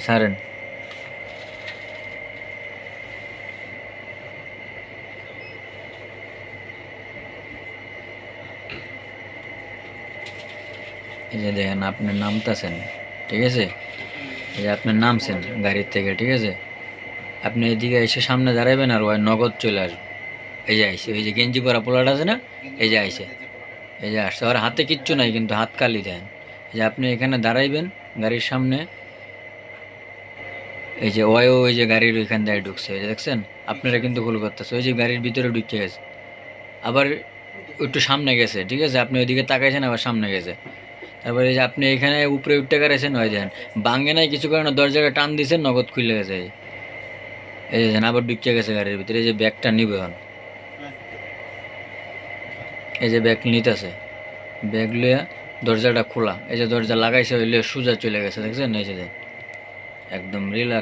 সারেন। এই যে দেখেন আপনি নামতাছেন, ঠিক আছে? এই যে আপনি নামছেন গাড়ির থেকে, ঠিক আছে? আপনি এদিকে এসে সামনে দাঁড়াবেন আর ওই নগদ চলে আসবে। এই যে আইসে, ওই যে গেঞ্জি পরা পোলাটা আছে না, এই যে আইসে, এই যে আসছে। ওর হাতে কিচ্ছু নাই কিন্তু হাত কালি দেন। এই যে আপনি এখানে দাঁড়াইবেন গাড়ির সামনে, এই যে ওই যে গাড়ির ওইখান দিয়ে ঢুকছে, এই যে দেখছেন? আপনারা কিন্তু ভুল করতেছে, ওই যে গাড়ির ভিতরে ঢুকে গেছে, আবার একটু সামনে গেছে, ঠিক আছে? আপনি ওইদিকে তাকাইছেন আবার সামনে গেছে। তারপরে এই যে আপনি এখানে উপরে উঠতে গেছেন, ওই দেন বাঙ্গে নাই কিছু কারণে দরজাটা টান দিয়েছেন, নগদ খুলে গেছে। এই যে আবার ঢুকে গেছে গাড়ির ভিতরে, এই যে ব্যাগটা নিবে এখন। এই যে ব্যাগ নিতেছে, ব্যাগ লিয়া দরজাটা খোলা, এই যে দরজা লাগাইছে হইলে সোজা চলে গেছে, দেখছেন? এই যে দেন একদম রিল্যাক্স।